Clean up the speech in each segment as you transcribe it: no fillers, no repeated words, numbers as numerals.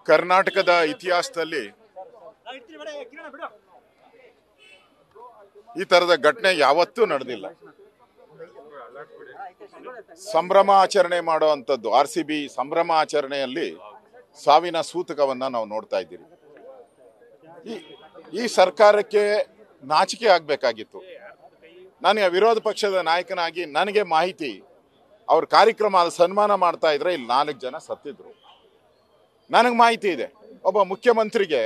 ಕರ್ನಾಟಕದ ಇತಿಹಾಸದಲ್ಲಿ ಈ ತರದ ಘಟನೆ ಯಾವತ್ತೂ ನಡೆದಿಲ್ಲ. ಸಂಭ್ರಮ ಆಚರಣೆ ಮಾಡುವಂಥದ್ದು, RCB ಸಂಭ್ರಮ ಆಚರಣೆಯಲ್ಲಿ ಸಾವಿನ ಸೂತಕವನ್ನ ನಾವು ನೋಡ್ತಾ ಇದ್ದೀರಿ. ಈ ಸರ್ಕಾರಕ್ಕೆ ನಾಚಿಕೆ ಆಗ್ಬೇಕಾಗಿತ್ತು. ನನಗೆ ವಿರೋಧ ಪಕ್ಷದ ನಾಯಕನಾಗಿ ನನಗೆ ಮಾಹಿತಿ, ಅವ್ರ ಕಾರ್ಯಕ್ರಮ ಸನ್ಮಾನ ಮಾಡ್ತಾ ಇದ್ರೆ ಇಲ್ಲಿ 4 ಜನ ಸತ್ತಿದ್ರು. ನನಗೆ ಮಾಹಿತಿ ಇದೆ. ಒಬ್ಬ ಮುಖ್ಯಮಂತ್ರಿಗೆ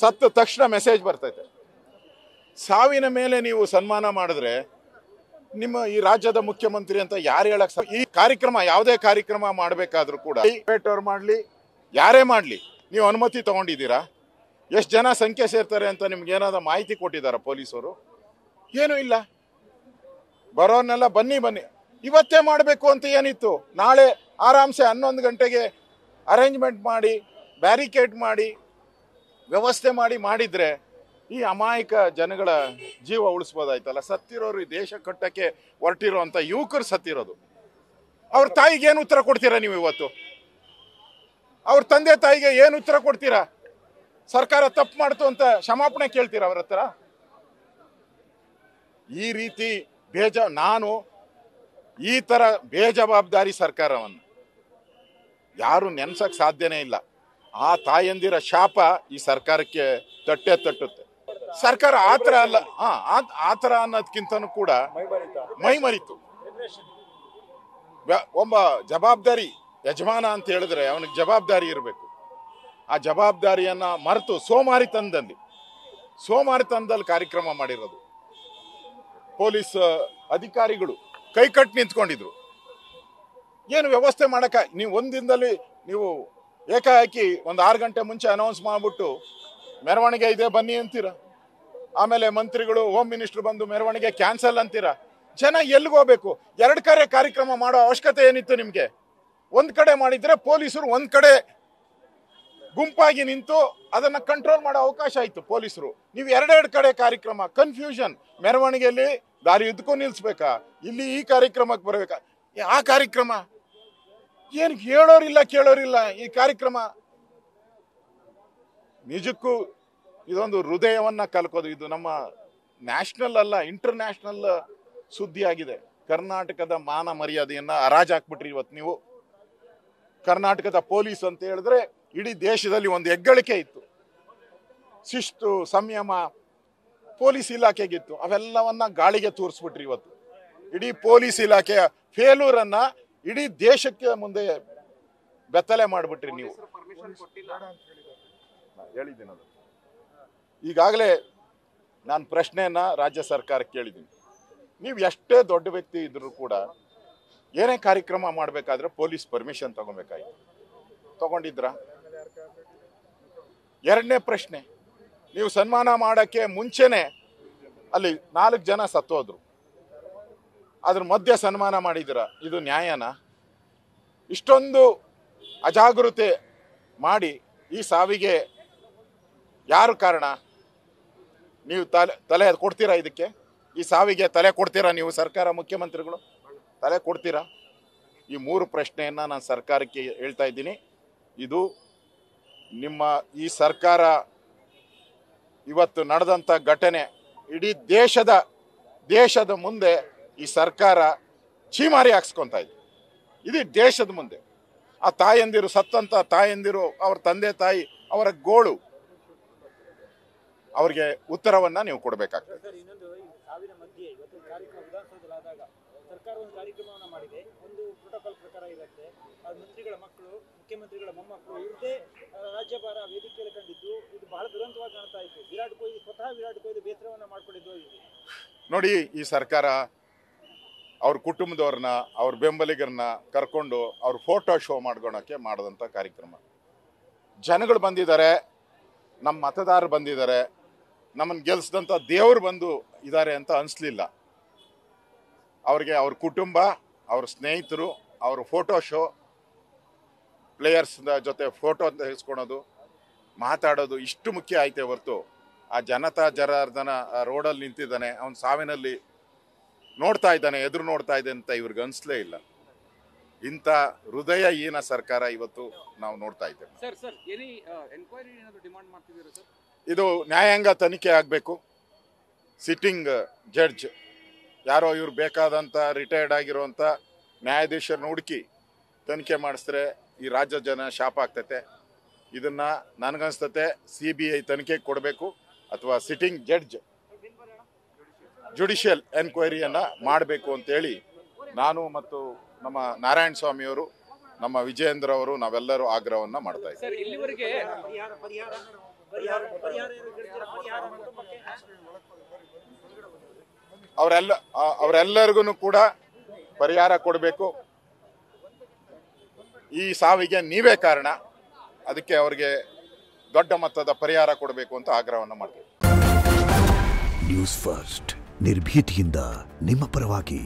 ಸತ್ತ ತಕ್ಷಣ ಮೆಸೇಜ್ ಬರ್ತೈತೆ. ಸಾವಿನ ಮೇಲೆ ನೀವು ಸನ್ಮಾನ ಮಾಡಿದ್ರೆ ನಿಮ್ಮ ಈ ರಾಜ್ಯದ ಮುಖ್ಯಮಂತ್ರಿ ಅಂತ ಯಾರು ಹೇಳಕ್? ಈ ಕಾರ್ಯಕ್ರಮ, ಯಾವುದೇ ಕಾರ್ಯಕ್ರಮ ಮಾಡಬೇಕಾದ್ರೂ ಕೂಡ ಅವ್ರು ಮಾಡ್ಲಿ, ಯಾರೇ ಮಾಡ್ಲಿ, ನೀವು ಅನುಮತಿ ತಗೊಂಡಿದ್ದೀರಾ? ಎಷ್ಟು ಜನ ಸಂಖ್ಯೆ ಸೇರ್ತಾರೆ ಅಂತ ನಿಮ್ಗೆ ಏನಾದ್ರು ಮಾಹಿತಿ ಕೊಟ್ಟಿದ್ದಾರಾ ಪೊಲೀಸರು? ಏನೂ ಇಲ್ಲ. ಬರೋರ್ನೆಲ್ಲ ಬನ್ನಿ ಇವತ್ತೇ ಮಾಡಬೇಕು ಅಂತ ಏನಿತ್ತು? ನಾಳೆ ಆರಾಮ್ಸೆ 11 ಗಂಟೆಗೆ ಅರೇಂಜ್ಮೆಂಟ್ ಮಾಡಿ, ಬ್ಯಾರಿಕೇಡ್ ಮಾಡಿ, ವ್ಯವಸ್ಥೆ ಮಾಡಿದ್ರೆ ಈ ಅಮಾಯಕ ಜನಗಳ ಜೀವ ಉಳಿಸ್ಬೋದಾಯ್ತಲ್ಲ. ಸತ್ತಿರೋರು ಈ ದೇಶ ಕಟ್ಟಕ್ಕೆ ಹೊರಟಿರುವಂತ ಯುವಕರು ಸತ್ತಿರೋದು. ಅವ್ರ ತಾಯಿಗೆ ಏನು ಉತ್ತರ ಕೊಡ್ತೀರಾ ನೀವು ಇವತ್ತು? ಅವ್ರ ತಂದೆ ತಾಯಿಗೆ ಏನು ಉತ್ತರ ಕೊಡ್ತೀರಾ? ಸರ್ಕಾರ ತಪ್ಪು ಮಾಡ್ತು ಅಂತ ಕ್ಷಮಾಪಣೆ ಕೇಳ್ತೀರಾ ಅವ್ರ ಹತ್ರ? ಈ ರೀತಿ ನಾನು ಈ ತರ ಬೇಜವಾಬ್ದಾರಿ ಸರ್ಕಾರವನ್ನು ಯಾರು ನೆನ್ಸಕ್ ಸಾಧ್ಯನೇ ಇಲ್ಲ. ಆ ತಾಯಂದಿರ ಶಾಪ ಈ ಸರ್ಕಾರಕ್ಕೆ ತಟ್ಟುತ್ತೆ. ಸರ್ಕಾರ ಆತರ ಅನ್ನೋದಕ್ಕಿಂತನೂ ಕೂಡ ಮೈ ಮರಿತು. ಒಬ್ಬ ಜವಾಬ್ದಾರಿ ಯಜಮಾನ ಅಂತ ಹೇಳಿದ್ರೆ ಅವನಿಗೆ ಜವಾಬ್ದಾರಿ ಇರಬೇಕು. ಆ ಜವಾಬ್ದಾರಿಯನ್ನ ಮರೆತು ಸೋಮಾರಿತನದಲ್ಲಿ ಕಾರ್ಯಕ್ರಮ ಮಾಡಿರೋದು. ಪೊಲೀಸ್ ಅಧಿಕಾರಿಗಳು ಕೈಕಟ್ಟು ನಿಂತ್ಕೊಂಡಿದ್ರು. ಏನು ವ್ಯವಸ್ಥೆ ಮಾಡಕ? ನೀವು ಒಂದಿನದಲ್ಲಿ ನೀವು ಏಕಾಏಕಿ 6 ಗಂಟೆ ಮುಂಚೆ ಅನೌನ್ಸ್ ಮಾಡ್ಬಿಟ್ಟು ಮೆರವಣಿಗೆ ಇದೆ ಬನ್ನಿ ಅಂತೀರ. ಆಮೇಲೆ ಮಂತ್ರಿಗಳು, ಹೋಮ್ ಮಿನಿಸ್ಟರ್ ಬಂದು ಮೆರವಣಿಗೆ ಕ್ಯಾನ್ಸಲ್ ಅಂತೀರ. ಜನ ಎಲ್ಲಿಗೋಗ್ಬೇಕು? 2 ಕಡೆ ಕಾರ್ಯಕ್ರಮ ಮಾಡೋ ಅವಶ್ಯಕತೆ ಏನಿತ್ತು ನಿಮ್ಗೆ? ಒಂದ್ ಕಡೆ ಮಾಡಿದ್ರೆ ಪೊಲೀಸರು ಒಂದ್ ಕಡೆ ಗುಂಪಾಗಿ ನಿಂತು ಅದನ್ನ ಕಂಟ್ರೋಲ್ ಮಾಡೋ ಅವಕಾಶ ಆಯ್ತು ಪೊಲೀಸರು. ನೀವು 2 ಕಡೆ ಕಾರ್ಯಕ್ರಮ, ಕನ್ಫ್ಯೂಷನ್. ಮೆರವಣಿಗೆಯಲ್ಲಿ ದಾರಿ ಉದ್ಕೊಂಡು ನಿಲ್ಸ್ಬೇಕಾ? ಇಲ್ಲಿ ಈ ಕಾರ್ಯಕ್ರಮಕ್ಕೆ ಬರ್ಬೇಕಾ? ಆ ಕಾರ್ಯಕ್ರಮ ಏನು ಕೇಳೋರಿಲ್ಲ. ಈ ಕಾರ್ಯಕ್ರಮ ನಿಜಕ್ಕೂ ಇದೊಂದು ಹೃದಯವನ್ನ ಕಲ್ಕೋದು. ಇದು ನಮ್ಮ ನ್ಯಾಷನಲ್ ಅಲ್ಲ, ಇಂಟರ್ನ್ಯಾಷನಲ್ ಸುದ್ದಿ ಆಗಿದೆ. ಕರ್ನಾಟಕದ ಮಾನ ಮರ್ಯಾದೆಯನ್ನ ಹರಾಜಾಕ್ಬಿಟ್ರಿ ಇವತ್ತು ನೀವು. ಕರ್ನಾಟಕದ ಪೊಲೀಸ್ ಅಂತ ಹೇಳಿದ್ರೆ ಇಡೀ ದೇಶದಲ್ಲಿ ಒಂದು ಹೆಗ್ಗಳಿಕೆ ಇತ್ತು. ಶಿಸ್ತು, ಸಂಯಮ ಪೊಲೀಸ್ ಇಲಾಖೆಗಿತ್ತು. ಅವೆಲ್ಲವನ್ನ ಗಾಳಿಗೆ ತೂರಿಸ್ಬಿಟ್ರಿ ಇವತ್ತು. ಇಡೀ ಪೊಲೀಸ್ ಇಲಾಖೆಯ ಫೇಲೂರನ್ನ ಇಡೀ ದೇಶಕ್ಕೆ ಮುಂದೆ ಬೆತ್ತಲೆ ಮಾಡಿಬಿಟ್ರಿ ನೀವು. ಹೇಳಿದ್ದೀನಿ ಅದು. ಈಗಾಗಲೇ ನಾನು ಪ್ರಶ್ನೆಯನ್ನ ರಾಜ್ಯ ಸರ್ಕಾರಕ್ಕೆ ಕೇಳಿದ್ದೀನಿ. ನೀವು ಎಷ್ಟೇ ದೊಡ್ಡ ವ್ಯಕ್ತಿ ಇದ್ರೂ ಕೂಡ ಏನೇ ಕಾರ್ಯಕ್ರಮ ಮಾಡಬೇಕಾದ್ರೆ ಪೊಲೀಸ್ ಪರ್ಮಿಷನ್ ತಗೋಬೇಕಾಯ್ತು. ತಗೊಂಡಿದ್ರ? 2ನೇ ಪ್ರಶ್ನೆ, ನೀವು ಸನ್ಮಾನ ಮಾಡಕ್ಕೆ ಮುಂಚೆನೆ ಅಲ್ಲಿ 4 ಜನ ಸತ್ತೋದ್ರು. ಅದ್ರ ಮಧ್ಯೆ ಸನ್ಮಾನ ಮಾಡಿದಿರ, ಇದು ನ್ಯಾಯನಾ? ಇಷ್ಟೊಂದು ಅಜಾಗರೂಕತೆ ಮಾಡಿ ಈ ಸಾವಿಗೆ ಯಾರು ಕಾರಣ? ನೀವು ತಲೆ ಕೊಡ್ತೀರಾ ಇದಕ್ಕೆ? ಈ ಸಾವಿಗೆ ತಲೆ ಕೊಡ್ತೀರಾ ನೀವು? ಸರ್ಕಾರ, ಮುಖ್ಯಮಂತ್ರಿಗಳು ತಲೆ ಕೊಡ್ತೀರಾ? ಈ 3 ಪ್ರಶ್ನೆಯನ್ನ ನಾನು ಸರ್ಕಾರಕ್ಕೆ ಹೇಳ್ತಾ ಇದ್ದೀನಿ. ಇದು ನಿಮ್ಮ ಈ ಸರ್ಕಾರ ಇವತ್ತು ನಡೆದಂತ ಘಟನೆ ಇಡೀ ದೇಶದ ಮುಂದೆ ಈ ಸರ್ಕಾರ ಚೀಮಾರಿ ಹಾಕ್ಸ್ಕೊಂತ ಇದೆ. ಇದು ದೇಶದ ಮುಂದೆ ಆ ತಾಯಂದಿರು, ಸತ್ತಂತ ತಾಯಂದಿರು, ಅವ್ರ ತಂದೆ ತಾಯಿ, ಅವರ ಗೋಳು, ಅವ್ರಿಗೆ ಉತ್ತರವನ್ನ ನೀವು ಕೊಡಬೇಕಾಗ್ತದೆ. ಸರ್ಕಾರ ಒಂದು ಕಾರ್ಯಕ್ರಮವನ್ನು ಮಾಡಿದೆ. ಒಂದು ಪ್ರೋಟೋಕಾಲ್ ಪ್ರಕಾರ ಇರುತ್ತೆ. ಮಂತ್ರಿಗಳ ಮಕ್ಕಳು, ಮುಖ್ಯಮಂತ್ರಿಗಳ ಮೊಮ್ಮಕ್ಕಳು ಇವ್ರದೇ ರಾಜ್ಯಭಾರ ವೇದಿಕೆಯಲ್ಲಿ ಕಂಡಿದ್ದು ಇದು ಬಹಳ ದುರಂತವಾಗಿ ಕಾಣ್ತಾ ಇತ್ತು. ಸ್ವತಃ ವಿರಾಟ್ ಕೊಹ್ಲಿ ಬೇಸರವನ್ನ ಮಾಡ್ಕೊಂಡಿದ್ದು ಇದು. ನೋಡಿ, ಈ ಸರ್ಕಾರ ಅವ್ರ ಕುಟುಂಬದವ್ರನ್ನ, ಅವ್ರ ಬೆಂಬಲಿಗರನ್ನ ಕರ್ಕೊಂಡು ಅವ್ರ ಫೋಟೋ ಶೋ ಮಾಡ್ಕೊಳಕ್ಕೆ ಮಾಡಿದಂಥ ಕಾರ್ಯಕ್ರಮ. ಜನಗಳು ಬಂದಿದ್ದಾರೆ, ನಮ್ಮ ಮತದಾರರು ಬಂದಿದ್ದಾರೆ, ನಮ್ಮನ್ನು ಗೆಲ್ಸಿದಂಥ ದೇವರು ಬಂದು ಇದ್ದಾರೆ ಅಂತ ಅನಿಸ್ಲಿಲ್ಲ ಅವ್ರಿಗೆ. ಅವ್ರ ಕುಟುಂಬ, ಅವ್ರ ಸ್ನೇಹಿತರು, ಅವ್ರ ಫೋಟೋ ಶೋ, ಪ್ಲೇಯರ್ಸ್ ಜೊತೆ ಫೋಟೋ ತೆಗೆಸ್ಕೊಳೋದು, ಮಾತಾಡೋದು ಇಷ್ಟು ಮುಖ್ಯ ಆಯ್ತೆ ಹೊರತು ಆ ಜನತಾ ಜನಾರ್ದನ ರೋಡಲ್ಲಿ ನಿಂತಿದ್ದಾನೆ, ಅವನ ಸಾವಿನಲ್ಲಿ ನೋಡ್ತಾ ಇದ್ದಾನೆ, ಎದುರು ನೋಡ್ತಾ ಇದೆ ಅಂತ ಇವ್ರಿಗೆ ಅನಿಸ್ಲೇ ಇಲ್ಲ. ಇಂಥ ಹೃದಯಹೀನ ಸರ್ಕಾರ ಇವತ್ತು ನಾವು ನೋಡ್ತಾ ಇದ್ದೇವೆ. ಸರ್ ಎನಿ ಎನ್ಕ್ವೈರಿ ಏನಾದರೂ ಡಿಮಾಂಡ್ ಮಾಡ್ತಿದ್ದೀರಾ ಸರ್? ಇದು ನ್ಯಾಯಾಂಗ ತನಿಖೆ ಆಗಬೇಕು. ಸಿಟ್ಟಿಂಗ್ ಜಡ್ಜ್ ಯಾರೋ ಇವ್ರು ಬೇಕಾದಂಥ ರಿಟೈರ್ಡ್ ಆಗಿರುವಂಥ ನ್ಯಾಯಾಧೀಶರನ್ನ ಹುಡುಕಿ ತನಿಖೆ ಮಾಡಿಸಿದ್ರೆ ಈ ರಾಜ್ಯ ಜನ ಶಾಪ ಆಗ್ತೈತೆ. ಇದನ್ನು ನನಗನ್ಸ್ತತೆ CBI ತನಿಖೆಗೆ ಕೊಡಬೇಕು ಅಥವಾ ಸಿಟ್ಟಿಂಗ್ ಜಡ್ಜ್ ಜುಡಿಷಿಯಲ್ ಎನ್ಕ್ವೈರಿಯನ್ನು ಮಾಡಬೇಕು ಅಂತೇಳಿ ನಾನು ಮತ್ತು ನಮ್ಮ ನಾರಾಯಣ ಸ್ವಾಮಿಯವರು, ನಮ್ಮ ವಿಜಯೇಂದ್ರ ಅವರು ನಾವೆಲ್ಲರೂ ಆಗ್ರಹವನ್ನು ಮಾಡ್ತಾ ಇದ್ದೀವಿ. ಸರ್ ಇಲ್ಲಿವರೆಗೆ ಅವರೆಲ್ಲರಿಗೂ ಕೂಡ ಪರಿಹಾರ ಕೊಡಬೇಕು. ಈ ಸಾವಿಗೆ ನೀವೇ ಕಾರಣ, ಅದಕ್ಕೆ ಅವರಿಗೆ ದೊಡ್ಡ ಮೊತ್ತದ ಪರಿಹಾರ ಕೊಡಬೇಕು ಅಂತ ಆಗ್ರಹವನ್ನು ಮಾಡ್ತೀವಿ. ನ್ಯೂಸ್ ಫಸ್ಟ್ ನಿರ್ಭೀತಿಯಿಂದ ನಿಮ್ಮ ಪರವಾಗಿ.